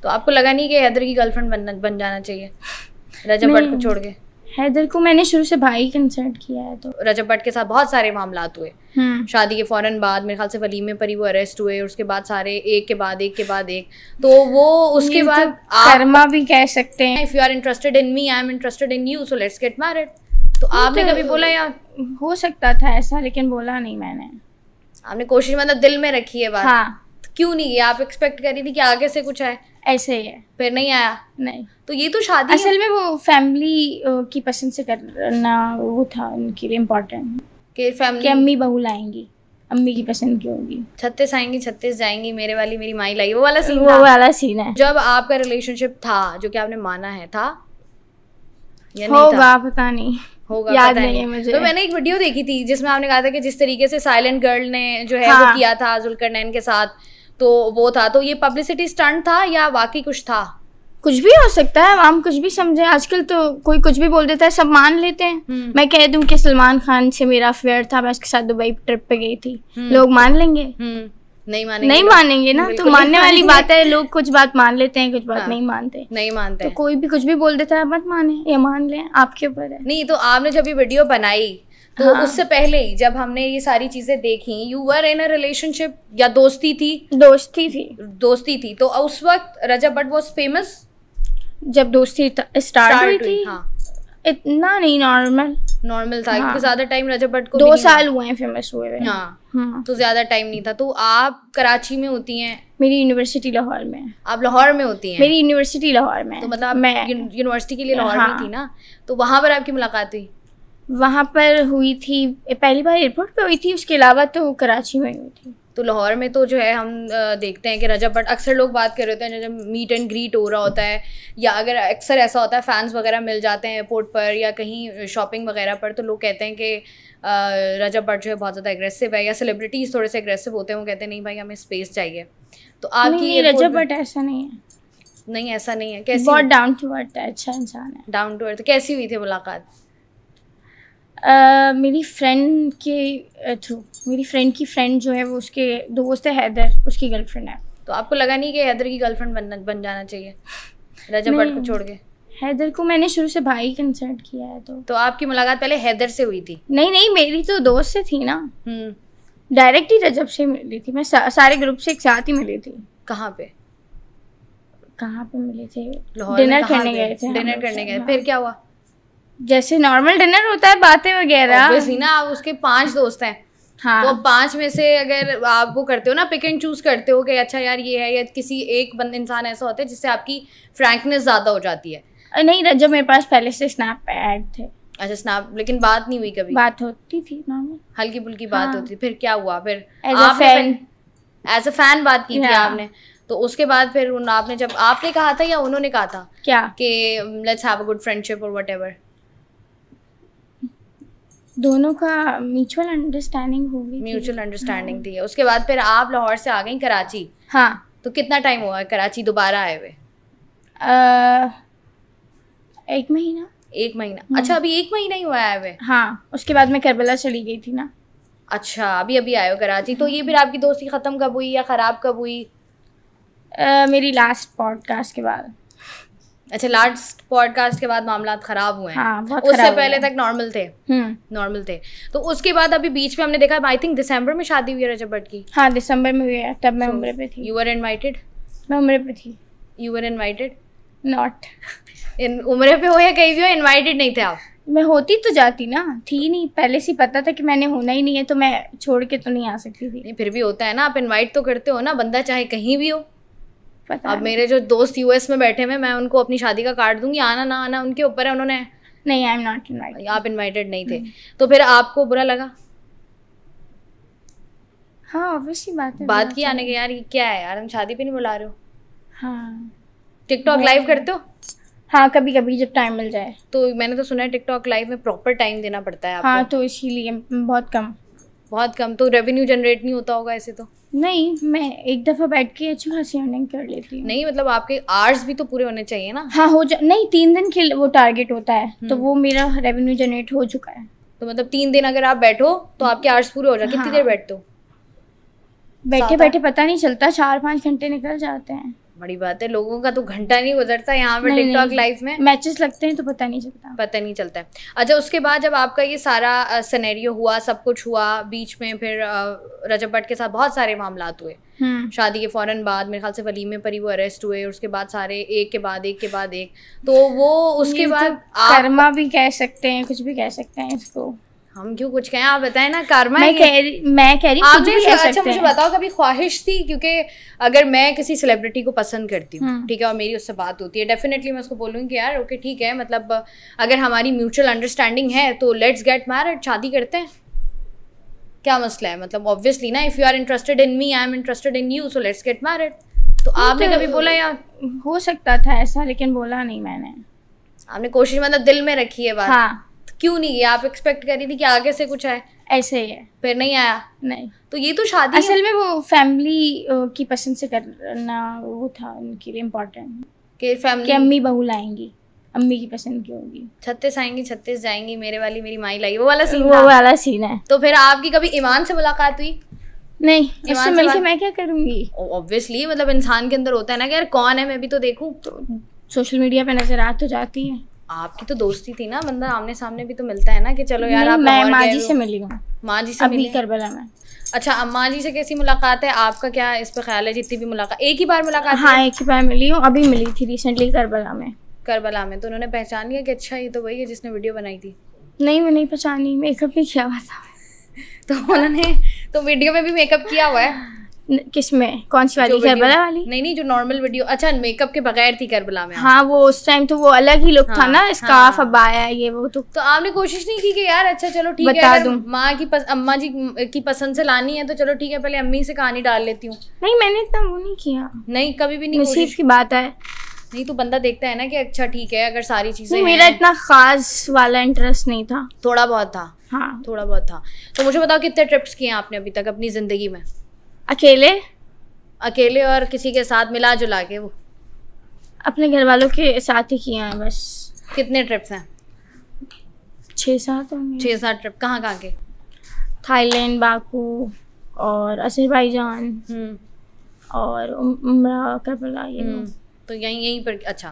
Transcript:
तो आपको लगा नहीं कि हैदर की गर्लफ्रेंड बन जाना चाहिए रजब भट्ट को छोड़ के? हैदर को मैंने शुरू से भाई कंसर्ट किया है। तो रजब भट्ट के साथ बहुत सारे मामलात हुए शादी के फौरन बाद, मेरे ख्याल से वलीमे पर ही वो अरेस्ट हुए, उसके बाद सारे एक के बाद एक, तो वो उसके बाद कर्मा भी कह सकते हैं। If you are interested in me, I am interested in you, so let's get married. तो आपने कभी बोला? या हो सकता था ऐसा, लेकिन बोला नहीं मैंने। आपने कोशिश मतलब दिल में रखी है बात? हाँ। क्यों नहीं? आप एक्सपेक्ट करी थी कि आगे से कुछ आए? ऐसे ही है। फिर नहीं आया? नहीं। तो ये तो शादी असल में वो फैमिली की पसंद से करना वो था उनके लिए इम्पोर्टेंट, कि फैमिली कि अम्मी बहू लाएंगी, अम्मी की पसंद की होगी। 36 आएंगी 36 जाएंगी, मेरे वाली मेरी माई लाई, वो वाला सीन वो वाला सीन है। जब आपका रिलेशनशिप था, जो कि आपने माना है, था या नहीं होगा? पता नहीं, होगा, याद पता नहीं है मुझे। तो मैंने एक वीडियो देखी थी जिसमें आपने कहा था कि जिस तरीके से साइलेंट गर्ल ने जो है वो किया था जुल्करनैन के साथ, तो वो था, तो ये पब्लिसिटी स्टंट था या वाकई कुछ था? कुछ भी हो सकता है, हम कुछ भी समझे। आजकल तो कोई कुछ भी बोल देता है, सब मान लेते हैं। मैं कह दूं कि सलमान खान से मेरा अफेयर था, मैं उसके साथ दुबई ट्रिप पे गई थी, लोग मान लेंगे? नहीं मानेंगे ना। तो मानने वाली बात है, लोग कुछ बात मान लेते हैं, कुछ बात नहीं मानते। तो कोई भी कुछ भी बोल देता है, मत माने या मान लें, आपके ऊपर है। नहीं, तो आपने जब ये वीडियो बनाई तो उससे पहले ही जब हमने ये सारी चीजें देखी, you were in a relationship या दोस्ती थी? दोस्ती थी। तो उस वक्त रजब भट्ट वाज फेमस जब दोस्ती स्टार्ट हुई थी? इतना नहीं, नॉर्मल था, क्योंकि ज्यादा टाइम रजब भट्ट को 2 साल हुए हैं फेमस हुए। हाँ, तो ज्यादा टाइम नहीं था। तो आप कराची में होती हैं? मेरी यूनिवर्सिटी लाहौर में। आप लाहौर में होती हैं? मेरी यूनिवर्सिटी लाहौर में। तो मतलब मैं यूनिवर्सिटी के लिए लाहौर में थी ना, तो वहां पर आपकी मुलाकात हुई? वहां पर हुई थी, पहली बार एयरपोर्ट पे हुई थी, उसके अलावा तो कराची में हुई थी। तो लाहौर में तो जो है हम देखते हैं कि रजब भट्ट, अक्सर लोग बात कर रहे होते हैं जब मीट एंड ग्रीट हो रहा होता है, या अगर अक्सर ऐसा होता है फैंस वगैरह मिल जाते हैं एयरपोर्ट पर या कहीं शॉपिंग वगैरह पर, तो लोग कहते हैं कि रजब भट्ट जो है बहुत ज़्यादा एग्रेसिव है, या सेलिब्रिटीज़ थोड़े से एग्रेसिव होते हैं, वो कहते हैं नहीं भाई हमें स्पेस चाहिए। तो आपकी रजब भट्ट ऐसा नहीं है। नहीं, ऐसा नहीं है। कैसी? बहुत डाउन टू अर्थ है, अच्छा इंसान है। Down to earth. कैसी हुई थी मुलाकात? मेरी फ्रेंड के थ्रू, मेरी फ्रेंड की फ्रेंड जो है वो उसके दोस्त है, हैदर उसकी गर्लफ्रेंड है। तो आपको लगा नहीं कि हैदर की गर्लफ्रेंड बन जाना चाहिए रजब भट्ट को छोड़ के? हैदर को मैंने शुरू से भाई कंसर्ट किया है। तो आपकी मुलाकात पहले हैदर से हुई थी? नहीं, मेरी तो दोस्त से थी ना, डायरेक्ट ही रजब से मिली थी मैं। सारे ग्रुप से एक साथ ही मिली थी। कहाँ पे मिले थे? डिनर करने गए थे। फिर क्या हुआ? जैसे नॉर्मल डिनर होता है, बातें वगैरह। ऑब्वियसली ना, आप उसके 5 दोस्त हैं। हाँ। तो 5 में से अगर आप वो करते हो ना, पिक एंड चूज करते हो कि अच्छा यार ये है, या किसी एक इंसान ऐसा होता है जिससे आपकी फ्रैंकनेस ज्यादा हो जाती है? नहीं, रजब मेरे पास पहले से स्नैप पे ऐड थे। अच्छा, स्नैप। लेकिन बात नहीं हुई कभी? बात होती थी नॉर्मल, हल्की फुल्की बात होती थी। फिर क्या हुआ? फिर एज अ फैन बात की थी आपने? तो उसके बाद फिर आपने जब आपने कहा था या उन्होंने कहा था क्या कि let's have a good friendship और व्हाटएवर? दोनों का म्यूचुअल अंडरस्टैंडिंग होगी। म्यूचुअल अंडरस्टैंडिंग थी। उसके बाद फिर आप लाहौर से आ गई कराची? हाँ। तो कितना टाइम हुआ कराची दोबारा आए हुए? 1 महीना। 1 महीना? अच्छा, अभी 1 महीना ही हुआ आए हुए? हाँ, उसके बाद मैं करबला चली गई थी ना। अच्छा, अभी आए हो कराची। तो ये फिर आपकी दोस्ती खत्म कब हुई या खराब कब हुई? मेरी लास्ट पॉडकास्ट के बाद। अच्छा, लास्ट पॉडकास्ट के बाद मामलात खराब हुए हैं? हाँ, बहुत उससे खराब पहले तक नॉर्मल थे? नॉर्मल थे। तो उसके बाद अभी बीच में हमने देखा, आई थिंक दिसंबर में शादी हुई है रजब भट्ट की? हाँ, दिसंबर में हुई है, तब मैं उम्रे पे थी। You were invited? मैं उम्रे पे थी। You were invited? नॉट। उम्रे पे हो या कहीं भी हो, इनवाइटेड नहीं थे आप? मैं होती तो जाती ना, थी नहीं, पहले से पता था कि मैंने होना ही नहीं है, तो मैं छोड़ के तो नहीं आ सकती थी। नहीं, फिर भी होता है ना, आप इनवाइट तो करते हो ना, बंदा चाहे कहीं भी हो। अब मेरे जो दोस्त यूएस में बैठे हैं, मैं उनको अपनी शादी का कार्ड दूंगी, आना ना आना उनके ऊपर है। उन्होंने नहीं, आई एम नॉट इनवाइटेड। आप इनवाइटेड नहीं थे। तो फिर आपको बुरा लगा? हाँ, ऑब्वियसली बात है। बात की आने के, यार ये क्या है यार, हम शादी पे नहीं बुला रहे हो? हाँ। टिकटॉक लाइव करते हो? हाँ, कभी कभी जब टाइम मिल जाए। तो मैंने तो सुना है टिकटॉक लाइव में प्रॉपर टाइम देना पड़ता है आपको। हाँ, तो इसीलिए बहुत कम। तो रेवेन्यू जनरेट नहीं होता होगा ऐसे? तो नहीं, मैं एक दफ़ा बैठ के अच्छी खासी अर्निंग कर लेती हूँ। नहीं, मतलब आपके आवर्स भी तो पूरे होने चाहिए ना? हाँ, नहीं, 3 दिन के वो टारगेट होता है, तो वो मेरा रेवेन्यू जनरेट हो चुका है। तो मतलब 3 दिन अगर आप बैठो तो आपके आवर्स पूरे हो जाए? कितनी देर बैठते हो? बैठे बैठे पता नहीं चलता, 4-5 घंटे निकल जाते हैं। बड़ी बात है, लोगों का तो घंटा नहीं गुजरता यहाँ पे टिकटॉक लाइव में, मैचेस लगते हैं तो पता नहीं चलता है। अच्छा, उसके बाद जब आपका ये सारा सिनेरियो हुआ, सब कुछ हुआ, बीच में फिर रजब भट्ट के साथ बहुत सारे मामलात हुए, शादी के फौरन बाद मेरे ख्याल से वलीमे पर ही वो अरेस्ट हुए, उसके बाद सारे एक के बाद एक, तो वो उसके बाद कर्मा भी कह सकते हैं, कुछ भी कह सकते हैं इसको, हम क्यों कुछ कहें, आप बताएं ना। कर्मा मैं कह रही आपने, अच्छा मुझे बताओ, कभी ख्वाहिश थी, क्योंकि अगर मैं किसी सेलिब्रिटी को पसंद करती हूँ, ठीक है, और मेरी उससे बात होती है, डेफिनेटली मैं उसको बोलूँगी कि यार ओके ठीक है, मतलब अगर हमारी म्यूचुअल अंडरस्टैंडिंग है तो लेट्स गेट मैरिड, शादी करते हैं, क्या मसला है, मतलब ऑब्वियसली ना, if you are interested in me, I am interested in you, so let's get married. तो आपने कभी बोला यार? हो सकता था ऐसा, लेकिन बोला नहीं मैंने। आपने कोशिश मतलब दिल में रखी है बात? हाँ। क्यों नहीं है? आप एक्सपेक्ट करी थी कि आगे से कुछ आए? ऐसे ही है। फिर नहीं आया? नहीं। तो ये तो शादी असल में वो फैमिली की पसंद से करना वो था उनके लिए इम्पोर्टेंट, कि फैमिली कि अम्मी बहू लाएंगी, अम्मी की पसंद की होगी, 36 आएंगी 36 जाएंगी, मेरे वाली मेरी माई लाई, वो वाला सीन है। तो फिर आपकी कभी ईमान से मुलाकात हुई? नहीं, इससे मिलके मैं क्या करूँगी? ऑब्वियसली, मतलब इंसान के अंदर होता है ना कि यार कौन है, मैं भी तो देखूं। तो सोशल मीडिया पे नजर आ तो जाती है। आपकी तो दोस्ती थी ना, बंदा आमने सामने भी तो मिलता है ना कि चलो यार। आप मैं माँ जी से मिली हूँ। माँ जी से अभी करबला में। अच्छा, अम्मा जी से कैसी मुलाकात है? आपका क्या इस पे ख्याल है? जितनी भी मुलाकात, एक ही बार मुलाकात? हाँ, एक ही बार मिली हूँ, अभी मिली थी रिसेंटली करबला में। तो उन्होंने पहचान लिया कि अच्छा ये तो वही है जिसने वीडियो बनाई थी? नहीं, मैं नहीं पहचानी, मेकअप नहीं किया हुआ था। तो उन्होंने तो वीडियो में भी मेकअप किया हुआ है? किसमें? कौन सी वाली? करबला वाली? नहीं, जो नॉर्मल वीडियो। अच्छा, मेकअप के बगैर थी करबला में? हाँ, वो उस टाइम तो वो अलग ही लुक था ना, स्कार्फ अबाया ये वो। तो आपने कोशिश नहीं की कि यार अच्छा चलो ठीक है, अगर माँ की अम्मा जी की पसंद से लानी है तो चलो ठीक है, पहले अम्मी से कहानी डाल लेती हूँ? नहीं, मैंने इतना वो नहीं किया। नहीं, कभी भी नहीं? नसीब की बात है। नहीं तो बंदा देखता है ना कि अच्छा ठीक है, अगर सारी चीजें। मेरा इतना खास वाला इंटरेस्ट नहीं था, थोड़ा बहुत था। हाँ, थोड़ा बहुत था। तो मुझे बताओ, कितने ट्रिप्स किए आपने अभी तक अपनी जिंदगी में? अकेले और किसी के साथ मिला जुला के? वो अपने घर वालों के साथ ही किया है बस। कितने ट्रिप्स हैं? 6-7 होंगे। 6-7 ट्रिप कहाँ के? थाईलैंड, बाकू और अजरबैजान और उम्रा, करबला, ये तो यहीं पर। अच्छा,